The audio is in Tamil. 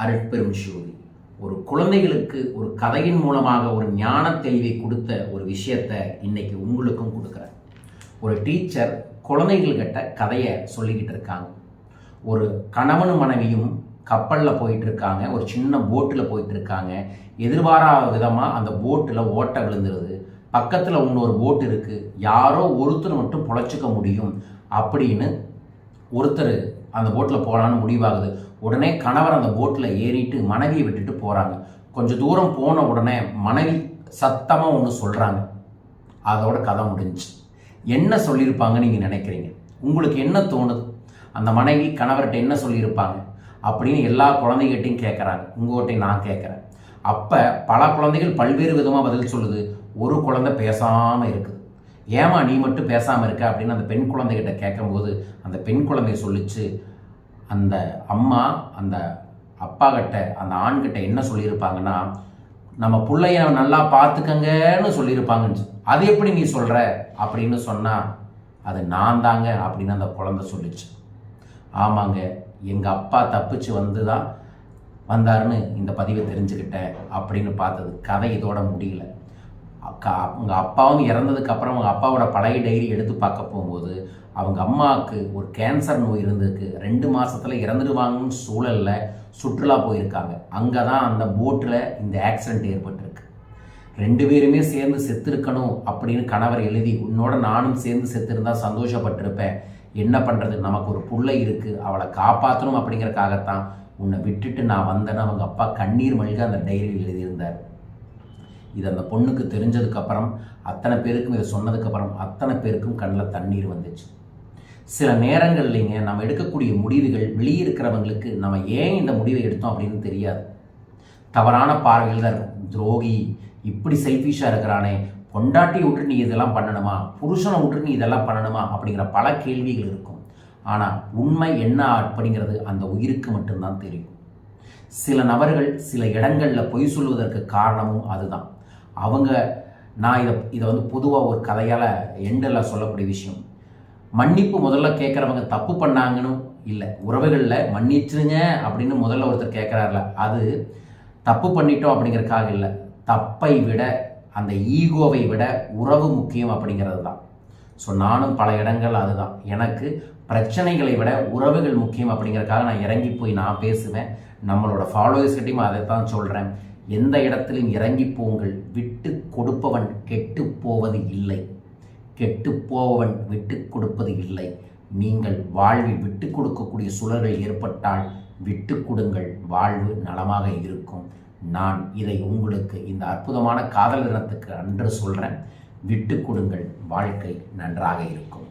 அருட்பெரும் ஜோதி. ஒரு குழந்தைகளுக்கு ஒரு கதையின் மூலமாக ஒரு ஞான தெளிவை கொடுத்த ஒரு விஷயத்தை இன்னைக்கு உங்களுக்கும் கொடுக்குறேன். ஒரு டீச்சர் குழந்தைகள்கிட்ட கதையை சொல்லிக்கிட்டு இருக்காங்க. ஒரு கணவனும் மனைவியும் கப்பலில் போயிட்டு இருக்காங்க. ஒரு சின்ன போட்டில் போயிட்டு இருக்காங்க. எதிர்பாராத விதமாக அந்த போட்டில் ஓட்டை விழுந்துருது. பக்கத்தில் இன்னொரு போட் இருக்குது. யாரோ ஒருத்தர் மட்டும் பொழைச்சிக்க முடியும் அப்படின்னு ஒருத்தர் அந்த போட்டில் போகலான்னு முடிவாகுது. உடனே கணவர் அந்த போட்டில் ஏறிட்டு மனைவியை விட்டுட்டு போகிறாங்க. கொஞ்சம் தூரம் போன உடனே மனைவி சத்தமாக ஒன்று சொல்கிறாங்க. அதோட கதை முடிஞ்சு. என்ன சொல்லியிருப்பாங்கன்னு நீங்கள் நினைக்கிறீங்க? உங்களுக்கு என்ன தோணுது? அந்த மனைவி கணவர்கிட்ட என்ன சொல்லியிருப்பாங்க அப்படின்னு எல்லா குழந்தைகிட்டையும் கேட்குறாங்க. உங்கள்கிட்டையும் நான் கேட்குறேன். அப்போ பல குழந்தைகள் பல்வேறு விதமாக பதில் சொல்லுது. ஒரு குழந்தை பேசாமல் இருக்குது. ஏமா நீ மட்டும் பேசாமல் இருக்க அப்படின்னு அந்த பெண் குழந்தைகிட்ட கேட்கும்போது அந்த பெண் குழந்தைய சொல்லிச்சு, அந்த அம்மா அந்த அப்பா கிட்ட அந்த ஆண்கிட்ட என்ன சொல்லியிருப்பாங்கன்னா, நம்ம பிள்ளைய நல்லா பார்த்துக்கங்கன்னு சொல்லியிருப்பாங்கன்னு. அது எப்படி நீ சொல்கிற அப்படின்னு சொன்னால், அது நான் தாங்க அப்படின்னு அந்த குழந்தை சொல்லிச்சு. ஆமாங்க, எங்கள் அப்பா தப்பிச்சு வந்தாருன்னு இந்த பதிவை தெரிஞ்சுக்கிட்டேன் அப்படின்னு பார்த்தது. கதை இதோட முடியல. அவங்க அப்பாவும் இறந்ததுக்கு அப்புறம் அவங்க அப்பாவோட பழைய டைரி எடுத்து பார்க்க போகும்போது அவங்க அம்மாவுக்கு ஒரு கேன்சர் நோய் இருந்திருக்கு. 2 மாதத்தில் இறந்துடுவாங்கன்னு சூழலில் சுற்றுலா போயிருக்காங்க. அங்கே தான் அந்த போட்டில் இந்த ஆக்சிடெண்ட் ஏற்பட்டிருக்கு. 2 பேருமே சேர்ந்து செத்துருக்கணும் அப்படின்னு கணவர் எழுதி, உன்னோட நானும் சேர்ந்து செத்துருந்தா சந்தோஷப்பட்டிருப்பேன், என்ன பண்ணுறது, நமக்கு ஒரு பிள்ளை இருக்குது, அவளை காப்பாற்றணும் அப்படிங்கிறக்காகத்தான் உன்னை விட்டுட்டு நான் வந்தேன்னு அவங்க அப்பா கண்ணீர் மல்க அந்த டைரியில் எழுதியிருந்தார். இது அந்த பொண்ணுக்கு தெரிஞ்சதுக்கப்புறம், அத்தனை பேருக்கும் இதை சொன்னதுக்கப்புறம் அத்தனை பேருக்கும் கண்ணில் தண்ணீர் வந்துச்சு. சில நேரங்கள்லைங்க நம்ம எடுக்கக்கூடிய முடிவுகள் வெளியே இருக்கிறவங்களுக்கு நம்ம ஏன் இந்த முடிவை எடுத்தோம் அப்படின்னு தெரியாது. தவறான பார்வையில் தான் இருக்கும். துரோகி, இப்படி செல்ஃபிஷாக இருக்கிறானே, பொண்டாட்டி விட்டு நீ இதெல்லாம் பண்ணணுமா, புருஷனை விட்டு நீ இதெல்லாம் பண்ணணுமா அப்படிங்கிற பல கேள்விகள் இருக்கும். ஆனால் உண்மை என்ன அப்படிங்கிறது அந்த உயிருக்கு மட்டும்தான் தெரியும். சில நபர்கள் சில இடங்களில் பொய் சொல்வதற்கு காரணமும் அதுதான். நான் இதை பொதுவாக ஒரு கதையால் எண்டில் சொல்லக்கூடிய விஷயம். மன்னிப்பு முதல்ல கேட்குறவங்க தப்பு பண்ணாங்கன்னு இல்லை, உறவுகளில் மன்னிச்சுருங்க அப்படின்னு முதல்ல ஒருத்தர் கேட்குறாருல, அது தப்பு பண்ணிட்டோம் அப்படிங்கிறதுக்காக இல்லை. தப்பை விட, அந்த ஈகோவை விட உறவு முக்கியம் அப்படிங்கிறது தான். ஸோ நானும் பல இடங்கள் அதுதான். எனக்கு பிரச்சனைகளை விட உறவுகள் முக்கியம் அப்படிங்கிறதுக்காக நான் இறங்கி போய் நான் பேசுவேன். நம்மளோட ஃபாலோவர்ஸ்கிட்டையும் அதை தான் சொல்கிறேன். எந்த இடத்திலும் இறங்கி போங்கள். விட்டு கொடுப்பவன் கெட்டு போவது இல்லை, கெட்டு போவன் விட்டு கொடுப்பது இல்லை. நீங்கள் வாழ்வில் விட்டு கொடுக்கக்கூடிய சூழல்கள் ஏற்பட்டால் விட்டு கொடுங்கள், வாழ்வு நலமாக இருக்கும். நான் இதை உங்களுக்கு இந்த அற்புதமான காதல் தினத்துக்கு அன்று சொல்கிறேன். விட்டு கொடுங்கள், வாழ்க்கை நன்றாக இருக்கும்.